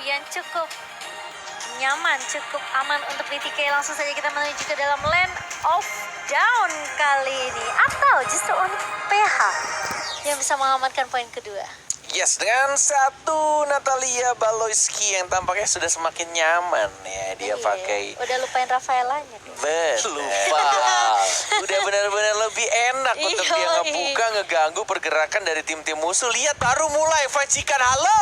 yang cukup nyaman, cukup aman untuk DTK. Langsung saja kita menuju ke dalam Land of Down kali ini. Atau justru Onyx PH yang bisa mengamankan poin kedua. Yes, dengan satu Natalia Baloyski yang tampaknya sudah semakin nyaman ya. Dia pakai. Udah lupain Rafaelanya. Lupa. Udah benar-benar lebih enak untuk dia ngebuka, ngeganggu pergerakan dari tim-tim musuh. Lihat baru mulai Facikan, halo.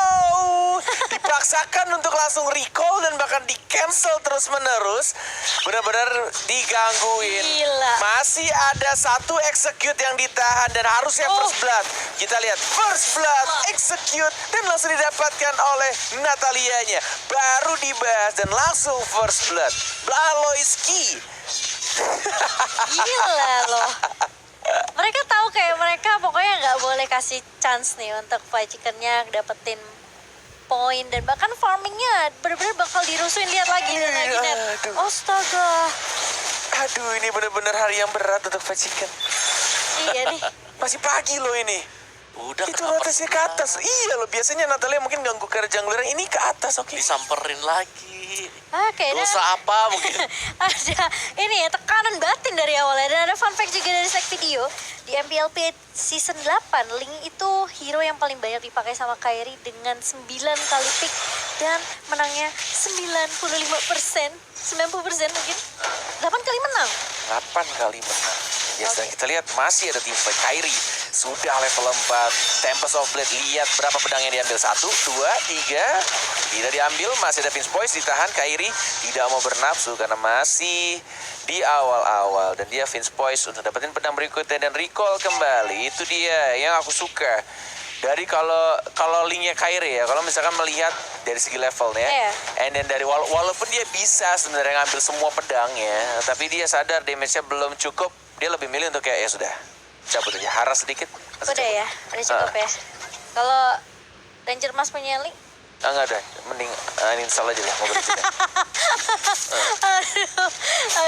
Dipaksakan untuk langsung recall dan bahkan di cancel terus-menerus. Benar-benar digangguin. Gila. Masih ada satu execute yang ditahan dan harusnya first blood. Kita lihat first blood, execute dan langsung didapatkan oleh Natalianya. Baru dibahas dan langsung first blood. Baloyski. Gila loh. Mereka tahu kayak mereka pokoknya nggak boleh kasih chance nih untuk fried chickennya dapetin poin dan bahkan farmingnya benar-benar bakal dirusuhin. Lihat lagi dan lagi dan astaga. Aduh, ini benar-benar hari yang berat untuk Facikan. Iya nih. Masih pagi loh ini. Udah Itu rotasnya ke atas. Iya loh, biasanya Natalia mungkin ganggu ke jungler, ini ke atas, oke. disamperin lagi. Kayaknya Dosa apa mungkin? ada ini ya tekanan batin dari awalnya. Dan ada fun fact juga dari Slack Video. Di MPLP Season 8, Ling itu hero yang paling banyak dipakai sama Kairi dengan 9 kali pick. Dan menangnya 95%, 90% mungkin. 8 kali menang. 8 kali menang. Yes, dan kita lihat masih ada tim fight. Kairi sudah level 4. Tempest of Blade, lihat berapa pedang yang diambil. 1, 2, 3. Tidak diambil, masih ada Vince Boyce ditahan. Kairi tidak mau bernafsu karena masih di awal-awal. Dan dia Vince Boyce untuk dapetin pedang berikutnya dan recall kembali. Itu dia yang aku suka. Dari kalau linknya Kairi ya, kalau misalkan melihat dari segi levelnya, and then dari walaupun dia bisa sebenarnya ngambil semua pedangnya, tapi dia sadar damage-nya belum cukup, dia lebih milih untuk kayak ya sudah cabut aja, haras sedikit. Udah ya, udah cukup ya. Kalau Ranger Mas punya link? Enggak ada, mending uninstall aja lah, mau berhenti. Aduh,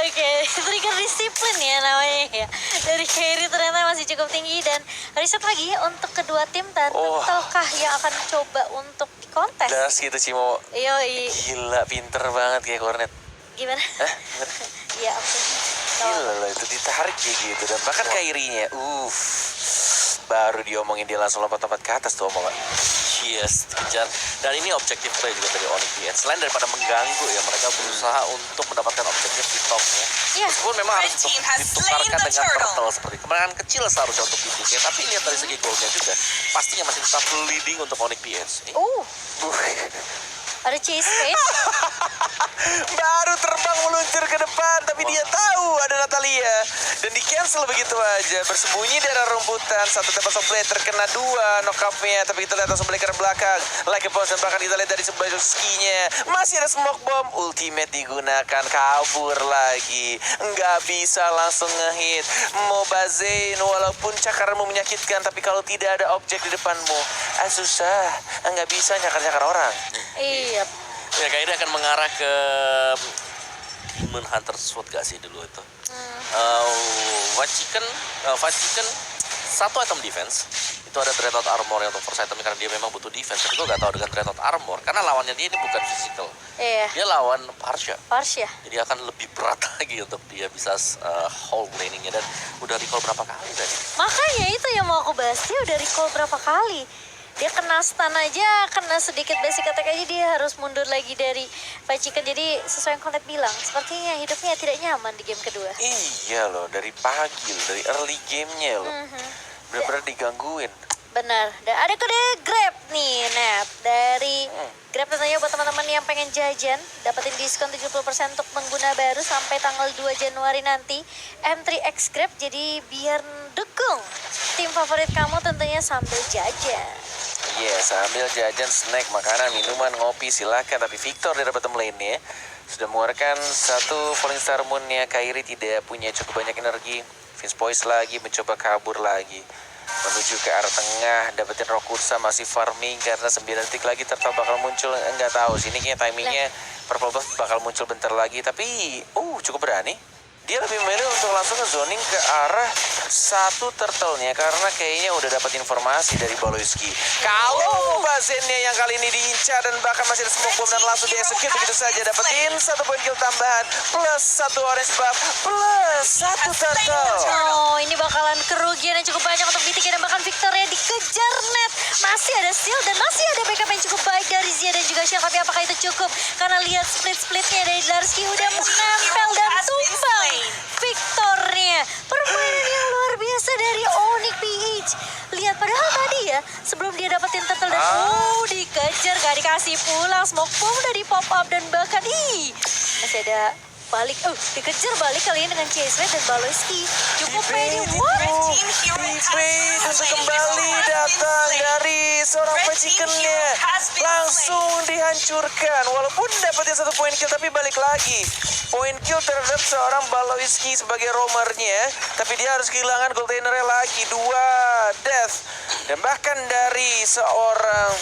oke. Trigger disiplin ya namanya ya. Dari Kairi ternyata masih cukup tinggi dan riset lagi untuk kedua tim dan tahukah yang akan coba untuk dikontes? Das gitu Cimo. Yoi. Gila, pinter banget kayak Cornet. Gimana? Iya, oke. Gila loh, itu ditarik kayak gitu dan bahkan Kairinya, baru diomongin dia langsung lompat-lompat ke atas tuh omongan. Yes, dikejar. Dan ini objektif play juga dari Onyx PH. Selain daripada mengganggu ya, mereka berusaha untuk mendapatkan objektif di topnya. Meskipun memang harus ditukarkan dengan turtle seperti kemenangan kecil seharusnya untuk DTK. Tapi lihat dari segi goalnya juga, pastinya masih tetap leading untuk Onyx PH. Ada chase face. Baru terbang meluncur ke depan, tapi dia tahu ada Natalia dan di cancel begitu aja. Bersembunyi di dalam rumputan, satu Tempest of Blade terkena 2 knock-up-nya, tapi kita lihat langsung balik ke belakang. Like a boss dan bahkan kita lihat dari sebelah skinya masih ada smoke bomb, ultimate digunakan, kabur lagi, nggak bisa langsung ngehit. Mobazain walaupun cakaramu menyakitkan, tapi kalau tidak ada objek di depanmu, susah, nggak bisa nyakar-nyakar orang. Iya. Ya kayaknya akan mengarah ke Demon Hunter Sword gak sih dulu itu. Facikan satu item defense. Itu ada Dreadnought Armor yang untuk first item karena dia memang butuh defense. Tapi gue gak tahu dengan Dreadnought Armor karena lawannya dia ini bukan physical. Dia lawan Parsha. Jadi akan lebih berat lagi untuk dia bisa hold laningnya. Dan udah recall berapa kali tadi. Makanya itu yang mau aku bahas, dia udah recall berapa kali. Dia kena stun aja, kena sedikit basic attack aja dia harus mundur lagi dari Facikan. Jadi sesuai yang Konet bilang, sepertinya hidupnya tidak nyaman di game kedua. Iya loh, dari pagi loh, dari early game-nya loh. Benar-benar digangguin. Benar. Dan ada kode Grab nih, Nap. Dari Grab tentunya buat teman-teman yang pengen jajan, dapetin diskon 70% untuk pengguna baru sampai tanggal 2 Januari nanti. M3X Grab, jadi biar dukung tim favorit kamu tentunya sambil jajan. Sambil jajan, snack, makanan, minuman, ngopi, silakan. Tapi Victor dari bottom lane-nya sudah mengeluarkan satu Falling Star Moon-nya. Kairi tidak punya cukup banyak energi. Vince Boyce lagi mencoba kabur lagi menuju ke arah tengah, dapetin Rokursa masih farming karena 9 detik lagi tertawa bakal muncul. Enggak tahu sini kayaknya timingnya Purple Buff bakal muncul bentar lagi, tapi cukup berani. Dia lebih memilih untuk langsung ke zoning ke arah satu turtle-nya karena kayaknya udah dapat informasi dari Baloyski. Kalau Bazennya yang kali ini diincar dan bahkan masih ada smoke bomb dan langsung di-execute begitu saja, dapetin 1 poin kill tambahan plus 1 orange buff plus 1 turtle. Oh, ini bakalan kerugian yang cukup banyak untuk BTK dan bahkan Victoria dikejar net. Masih ada steal dan masih ada backup yang cukup baik dari Zia dan juga Shell. Tapi apakah itu cukup? Karena lihat split-splitnya dari Darski udah menempel dan tumbang Victornya. Permainan yang luar biasa dari Onyx PH. Lihat, padahal tadi ya, sebelum dia dapetin turtle dan dikejar, gak dikasih pulang. Smoke bomb udah di pop up dan bahkan masih ada balik. Dikejar balik kali ini dengan Chase dan Baloyski. Cukup pede. Untuk kembali datang dari seorang Fachiken-nya. Langsung dihancurkan. Walaupun dapetin 1 poin kill tapi balik lagi. Poin kill terhadap seorang Baloyski sebagai roamernya. Tapi dia harus kehilangan goldtainernya lagi. 2 death. Dan bahkan dari seorang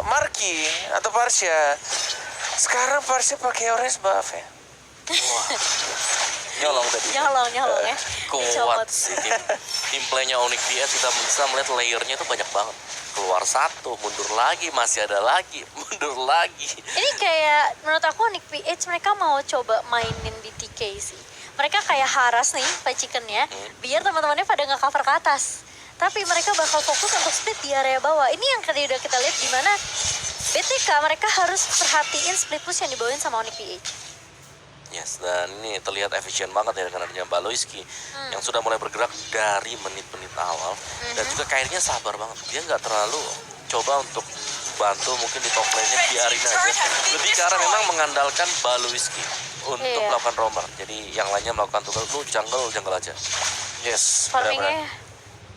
Marky atau Parsha. Sekarang Parsha pakai orange buff ya. Nyolong tadi. Nyolong ya. Kuat sih tim playnya Onyx PS. Kita bisa melihat layernya itu banyak banget. Keluar 1, mundur lagi, masih ada lagi, mundur lagi. Ini kayak menurut aku Onyx PH mereka mau coba mainin BTK sih. Mereka kayak haras nih Fachiken-nya biar teman-temannya pada nge-cover ke atas. Tapi mereka bakal fokus untuk split di area bawah. Ini yang tadi udah kita lihat di mana BTK mereka harus perhatiin split push yang dibawain sama Onyx PH. Yes, dan ini terlihat efisien banget ya dengan adanya Baloyski yang sudah mulai bergerak dari menit-menit awal. Dan juga Kairinya sabar banget. Dia nggak terlalu coba untuk bantu mungkin di top lane-nya, biarin aja. Lebih karena memang mengandalkan Baloyski untuk melakukan roamer. Jadi yang lainnya melakukan tugas, lu jungle aja. Yes,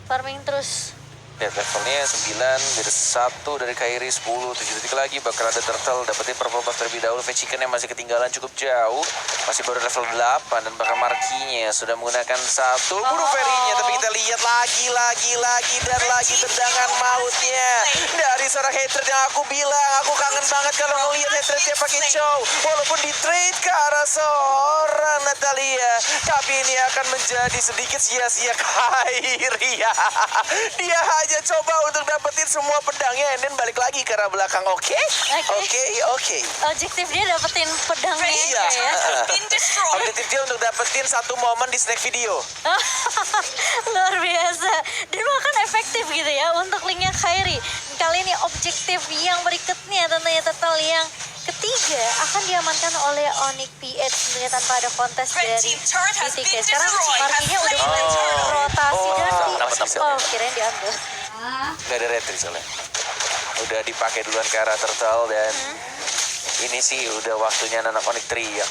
Farming terus. Lihat levelnya 9, beda 1 dari Kairi, 10, 7 detik lagi bakal ada turtle, dapetin purple buff terlebih dahulu. Fachiken yang masih ketinggalan cukup jauh, masih baru level 8 dan bahkan Markinya sudah menggunakan 1 buru fairy-nya. Tapi kita lihat lagi tendangan mautnya dari seorang hatred yang aku bilang aku kangen banget kalau ngelihat hatrednya pakai Chow. Walaupun di trade ke arah seorang Natalia, tapi ini akan menjadi sedikit sia-sia Kairi. Dia hanya coba untuk dapetin semua pedangnya dan balik lagi ke arah belakang. Oke. Objektif dia dapetin pedangnya Iya. ya. Objektif dia untuk dapetin 1 momen di snack video. Luar biasa. Dan bahkan efektif gitu ya untuk linknya Kairi. Kali ini objektif yang berikutnya tentunya total yang ketiga akan diamankan oleh Onyx PH tentunya tanpa ada kontes dari BTK. Sekarang Markinya udah mulai rotasi dan kirain diambil. Gak ada retri soalnya. Udah dipakai duluan ke arah turtle dan ini sih udah waktunya anak Onyx teriak.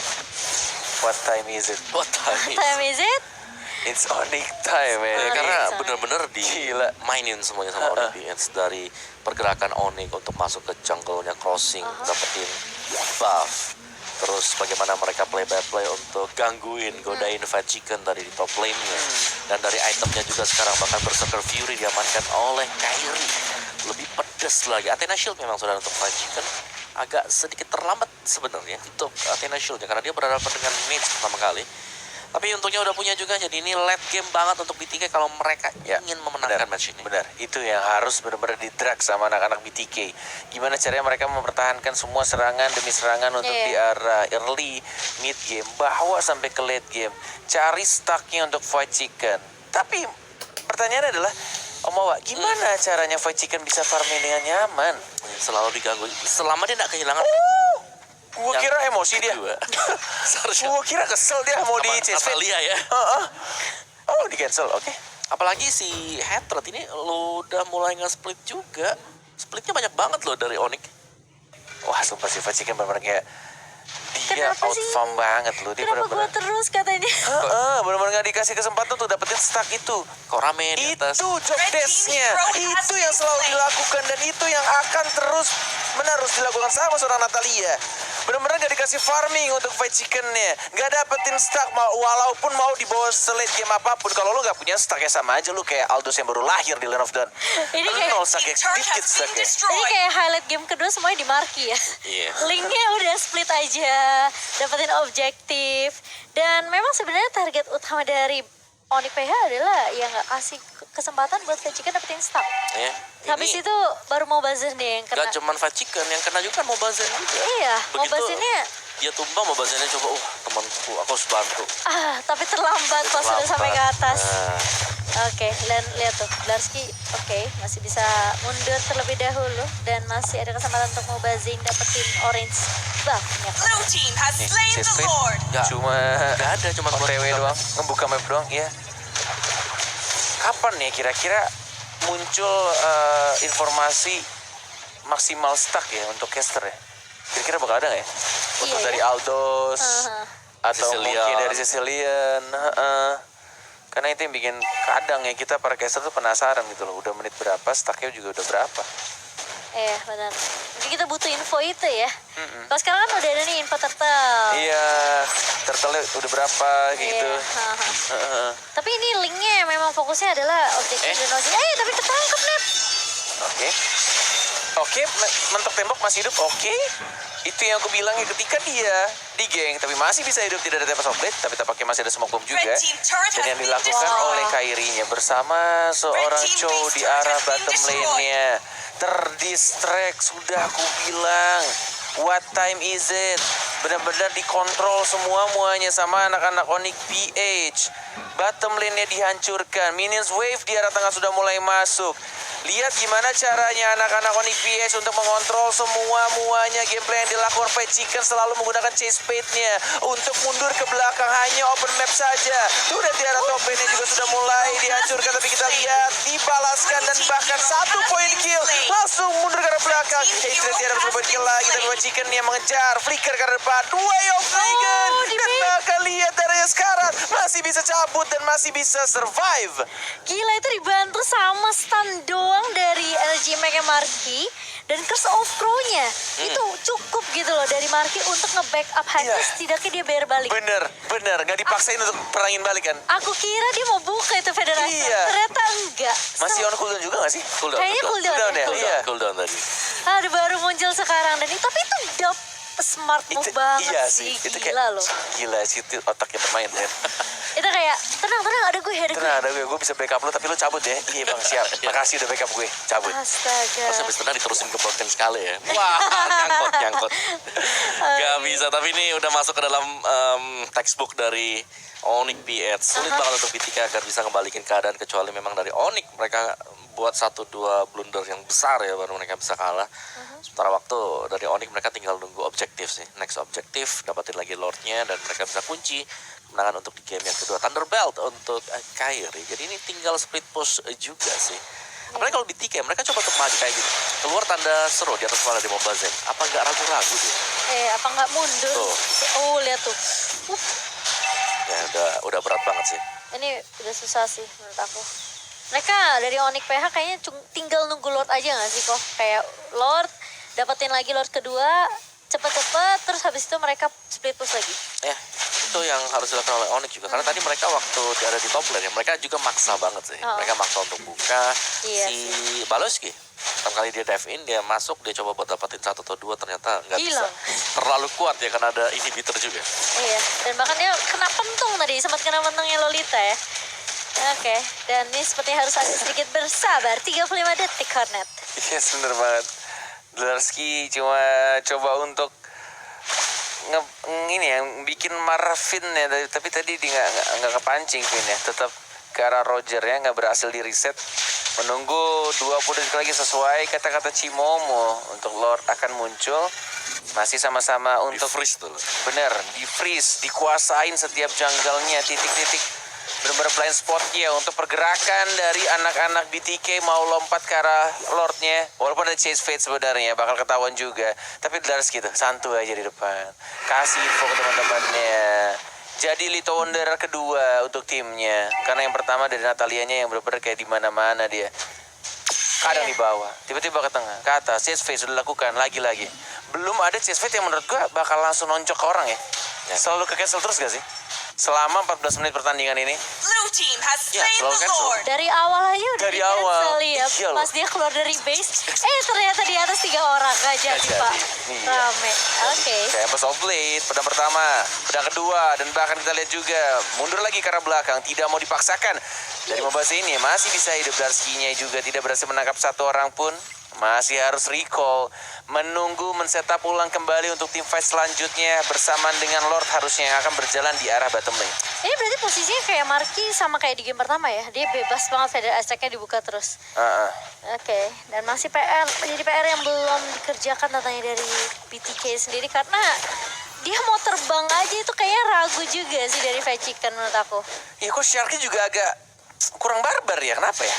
What time is it? What time is Time is it? It's Onyx time, man. Ya, karena Onyx. benar-benar mainin semuanya sama Onyx PH. Dari pergerakan Onyx untuk masuk ke jungle-nya crossing, dapetin buff. Terus bagaimana mereka play by play untuk gangguin, godain Fachiken tadi di top lane-nya. Dan dari itemnya juga sekarang bahkan Berserker Fury diamankan oleh Kairi. Lebih pedas lagi. Athena Shield memang sudah untuk Fachiken agak sedikit terlambat sebenarnya untuk Athena Shield-nya karena dia berhadapan dengan mage pertama kali. Tapi untungnya udah punya juga, jadi ini late game banget untuk BTK kalau mereka ingin memenangkan match ini. Benar, itu yang harus benar-benar di-drag sama anak-anak BTK. Gimana caranya mereka mempertahankan semua serangan demi serangan untuk di arah early, mid game, bawa sampai ke late game. Cari stucknya untuk Fachiken. Tapi pertanyaannya adalah, Om Wawa, gimana caranya Fachiken bisa farming dengan nyaman? Selalu diganggu, selama dia tidak kehilangan. Gua kira emosi dia. Gua kira kesel dia mau di chase fit. Natalia ya. Oh, di cancel, oke. Apalagi si Hatred ini lo udah mulai nge-split juga. Splitnya banyak banget loh dari Onyx. Wah, sumpah si Fachiken benar-benar kayak dia Kenapa out sih? farm banget loh. Dia Kenapa benar-benar gua terus katanya? benar-benar gak dikasih kesempatan untuk dapetin stack itu. Kok rame di atas. Itu job desk-nya. Itu yang selalu dilakukan dan itu yang akan terus menerus dilakukan sama seorang Natalia. Benar-benar gak dikasih farming untuk Fachiken-nya. Gak dapetin stack walaupun mau dibawa selate game apapun. Kalau lu gak punya stack ya sama aja lu kayak Aldous yang baru lahir di Land of Dawn. Ini kayak Nol stack, dikit stack ya. Ini kayak highlight game kedua semuanya di Marki ya. Iya. Linknya udah split aja, dapetin objektif. Dan memang sebenarnya target utama dari Onyx PH adalah yang nggak kasih kesempatan buat Fat Chicken dapetin stack. Ya. Habis Ini itu baru mau buzzer nih yang kena. gak cuman Fat Chicken, yang kena juga mau Bazen juga. Iya, mau Begitu buzzinnya dia tumbang mau Bazennya coba, temanku, aku harus bantu. tapi terlambat pas sudah sampai ke atas. Nah, Oke, dan lihat tuh, Blarsky masih bisa mundur terlebih dahulu dan masih ada kesempatan untuk mau buzzing dapetin orange buff-nya. Blue team has slain the Chase Lord. Cuma gak ada, cuma OTW doang, ngebuka map doang, ya. Kapan ya kira-kira muncul informasi maksimal stack ya untuk caster ya? Kira-kira bakal ada nggak ya? Untuk Iya, dari ya. Aldos atau Sicilian. mungkin dari Sicilian. Karena itu yang bikin kadang ya kita para caster tuh penasaran gitu loh. Udah menit berapa, stacknya juga udah berapa. Benar. Mungkin kita butuh info itu ya. Kalau sekarang kan udah ada nih info turtle. Iya, turtle udah berapa kayak gitu. Heeh. Tapi ini linknya memang fokusnya adalah objektif dan objektif. Tapi ketangkep net. Oke, mentok tembok masih hidup, oke. Itu yang aku bilang ya, ketika dia di geng, tapi masih bisa hidup, tidak ada Tempest of Blade, tapi tampaknya masih ada smoke bomb juga. Red team turret Dan has yang been dilakukan destroyed. oleh Kairinya bersama seorang team Chow base di turret arah has been bottom destroyed. lane-nya. Terdistract, sudah aku bilang. What time is it? Benar-benar dikontrol muanya sama anak-anak Onyx PH. Bottom lane-nya dihancurkan. Minions wave di arah tengah sudah mulai masuk. Lihat gimana caranya anak-anak Onyx PH untuk mengontrol muanya gameplay yang dilakukan Fat Chicken selalu menggunakan chase bait-nya untuk mundur ke belakang, hanya open map saja. Sudah di arah top lane-nya juga sudah mulai dihancurkan, tapi kita lihat dibalaskan dan bahkan 1 poin kill langsung mundur ke arah belakang. Tidak di arah 1 poin kill lagi, tapi Fat Chicken yang mengejar flicker ke arah depan. Way of Dragon dan bahkan lihat darahnya sekarang masih bisa cabut dan masih bisa survive. Gila, itu dibantu sama stun doang dari LG Mega Marky dan Curse of Crow-nya. Itu cukup gitu loh dari Marky untuk nge-backup Hades. Iya. Setidaknya dia bayar balik. Bener, gak dipaksain untuk perangin balik kan? Aku kira dia mau buka itu federasi. Iya. Ternyata enggak. Masih on cooldown juga gak sih? cooldown. Kayaknya cooldown Cooldown ya. ya? Cooldown, Iya. cooldown tadi. Aduh, baru muncul sekarang. Dan itu, tapi itu smart move banget iya sih. itu Gila kayak loh. gila sih itu otaknya pemain ya. Itu kayak, tenang, ada gue. Tenang, ada gue bisa backup lu tapi lu cabut ya. Iya bang, siap. Makasih udah backup gue. Cabut. Astaga. Pas habis tenang diterusin ke broken sekali ya. Wah, nyangkut. Gak bisa, tapi ini udah masuk ke dalam textbook dari Onyx PH. Sulit banget untuk BTK agar bisa ngembalikin keadaan, kecuali memang dari Onyx mereka buat 1-2 blunder yang besar ya baru mereka bisa kalah. Sementara waktu dari Onyx mereka tinggal nunggu objektif sih. Next objektif, dapatin lagi Lordnya dan mereka bisa kunci kemenangan untuk di game yang kedua. Thunderbelt untuk Kairi. Jadi ini tinggal split push juga sih. Apalagi kalau BTK mereka coba untuk maju kayak gitu. Keluar tanda seru di atas kepala di Mobile Zen. Apa nggak ragu-ragu dia? Apa nggak mundur? Tuh. Oh, lihat tuh. Ya udah berat banget sih. Ini udah susah sih menurut aku. Mereka dari Onyx PH kayaknya tinggal nunggu Lord aja gak sih kok? Kayak Lord, dapetin lagi Lord kedua, cepet-cepet, terus habis itu mereka split push lagi. Ya, itu yang harus dilakukan oleh Onyx juga. Karena tadi mereka waktu ada di top lane ya, mereka juga maksa banget sih. Oh. Mereka maksa untuk buka. Iya Si Baloski, pertama kali dia dive in, dia masuk, dia coba buat dapetin 1 atau 2, ternyata nggak bisa. Hilang. Terlalu kuat ya, karena ada inhibitor juga. Iya, dan bahkan dia kena pentung tadi, sempat kena pentungnya Lolita ya. Oke, dan ini sepertinya harus agak sedikit bersabar, 35 detik Hornet. Iya bener banget. Dlarski cuma coba untuk ini ya bikin marah Finn ya, tapi tadi dia nggak kepancing Finn ya, tetap ke arah Roger ya, nggak berhasil di reset. Menunggu 20 detik lagi sesuai kata-kata Cimomo untuk Lord akan muncul. Masih sama-sama Di untuk freeze tuh. bener di freeze, dikuasain setiap junggle-nya, titik-titik bener-bener blind spotnya untuk pergerakan dari anak-anak BTK mau lompat ke arah Lordnya. Walaupun ada chase fade sebenarnya bakal ketahuan juga, tapi Dars gitu santuy aja di depan, kasih info ke teman-temannya. Jadi Little Wonder kedua untuk timnya, karena yang pertama dari Natalianya yang bener-bener kayak di mana-mana dia. Kadang di bawah, tiba-tiba ke tengah, ke atas, chase fade sudah dilakukan lagi-lagi. Belum ada chase fade yang menurut gua bakal langsung nonjok ke orang ya. Selalu ke cancel terus gak sih? selama 14 menit pertandingan ini. Blue team has Ya, slain selalu the cancel. Lord. Dari awal aja udah Dari di-cancel awal. ya. Iya loh. Pas dia keluar dari base, ternyata di atas 3 orang. Gak jadi, jadi. Pak. Iya. Rame. Oke. Tempest of Blade, pedang pertama, pedang kedua, dan bahkan kita lihat juga mundur lagi ke arah belakang, tidak mau dipaksakan. Dari membahas ini masih bisa hidup, Darski-nya juga tidak berhasil menangkap satu orang pun. Masih harus recall, menunggu men-setup ulang kembali untuk tim fight selanjutnya bersamaan dengan Lord harusnya yang akan berjalan di arah bottom lane. Ini berarti posisinya kayak Marky sama kayak di game pertama ya. Dia bebas banget, Feather Attack-nya dibuka terus. Oke, dan masih jadi PR yang belum dikerjakan katanya dari BTK sendiri karena dia mau terbang aja itu kayaknya ragu juga sih dari Fried Chicken menurut aku. Ya kok Sharky juga agak kurang barbar ya, kenapa ya?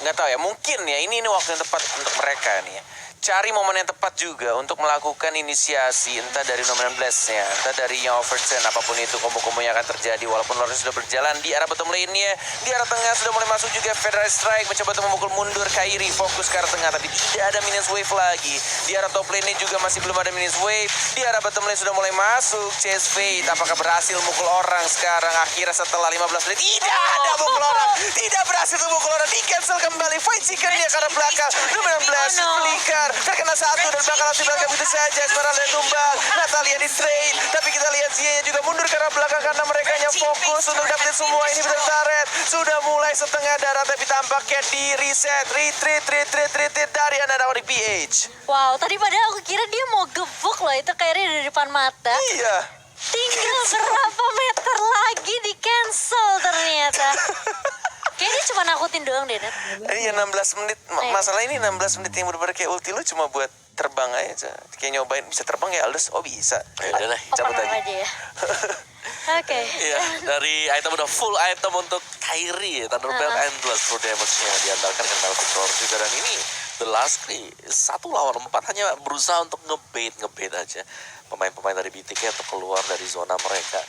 Nggak tahu ya, mungkin ya ini waktu yang tepat untuk mereka nih ya. Cari momen yang tepat juga untuk melakukan inisiasi, entah dari Nomen Blast-nya, entah dari yang overturn, apapun itu kombo-kombo yang akan terjadi. Walaupun Lord sudah berjalan di arah bottom lane-nya, di arah tengah sudah mulai masuk juga Federal Strike, mencoba untuk memukul mundur Kairi, fokus ke arah tengah, tapi tidak ada Minions Wave lagi. Di arah top lane-nya juga masih belum ada Minions Wave, di arah bottom lane sudah mulai masuk Chase Fate. Apakah berhasil mukul orang sekarang? Akhirnya setelah 15 menit, tidak ada mukul orang, tidak berhasil memukul orang, di-cancel kembali. Fight Chicken dia ke arah belakang, Nomen Blast, flicker, terkena satu dan bakal langsung belakang begitu saja. Esmeralda tumbang, Natalia di trade, tapi kita lihat Zia juga mundur ke arah belakang karena mereka hanya fokus untuk dapetin semua ini. Betul Taret sudah mulai setengah darah, tapi tampaknya di reset, retreat dari anak-anak Onyx PH. Wow, tadi padahal aku kira dia mau gebuk loh, itu kayaknya dari depan mata. Iya. Tinggal berapa meter lagi di cancel ternyata. Kayaknya cuma nakutin doang deh, Nat. Ini 16 menit, masalah ini 16 menit yang bener-bener kayak ulti lu cuma buat terbang aja. Kayak nyobain bisa terbang ya Aldous, oh bisa. Ya udah deh. Cabut Open aja. aja ya. Oke. Iya, dari item udah full item untuk Kairi, Thunderbelt Endless full damage-nya diandalkan dengan Melvin Roar juga. Dan ini The Last Tree 1 lawan 4 hanya berusaha untuk ngebait aja pemain-pemain dari BTK untuk keluar dari zona mereka.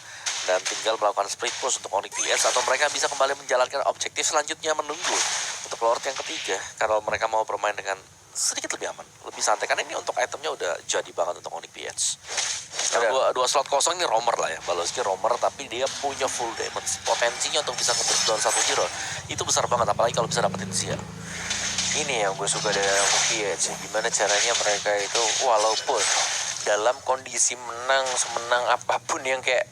Dan tinggal melakukan split push untuk Onyx PS atau mereka bisa kembali menjalankan objektif selanjutnya menunggu untuk Lord yang ketiga. Kalau mereka mau bermain dengan sedikit lebih aman, lebih santai, karena ini untuk itemnya udah jadi banget untuk Onyx PS. Nah, dua slot kosong ini roamer lah ya, Baloski roamer, tapi dia punya full damage. Potensinya untuk bisa nge-burst down satu hero itu besar banget, apalagi kalau bisa dapetin Zia. Ini yang gue suka dari PH, gimana caranya mereka itu walaupun dalam kondisi menang semenang apapun yang kayak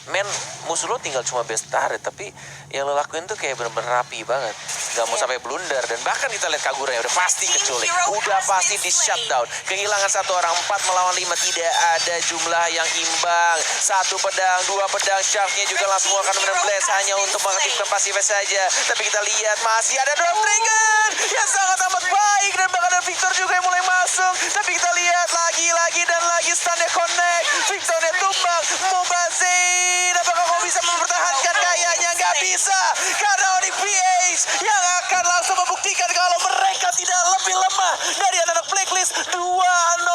men, musuh lo tinggal cuma best turret, tapi yang lo lakuin tuh kayak bener-bener rapi banget, gak mau sampai blunder. Dan bahkan kita lihat Kagura ya udah pasti keculik, udah pasti di shutdown, kehilangan 1 orang, 4 melawan 5, tidak ada jumlah yang imbang. 1 pedang, 2 pedang, Shark-nya juga langsung akan blast hanya untuk mengaktifkan pasifnya saja. Tapi kita lihat masih ada Drop Dragon yang sangat amat baik, dan bahkan ada Victor juga yang mulai masuk. Tapi kita lihat lagi dan lagi stun-nya connect, Victornya tumbang, Mobazine, apakah kau bisa mempertahankan? Kayaknya nggak bisa, karena Onyx PH yang akan langsung membuktikan kalau mereka tidak lebih lemah dari anak Blacklist. 2-0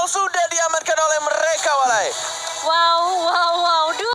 sudah diamankan oleh mereka, Walai. Wow.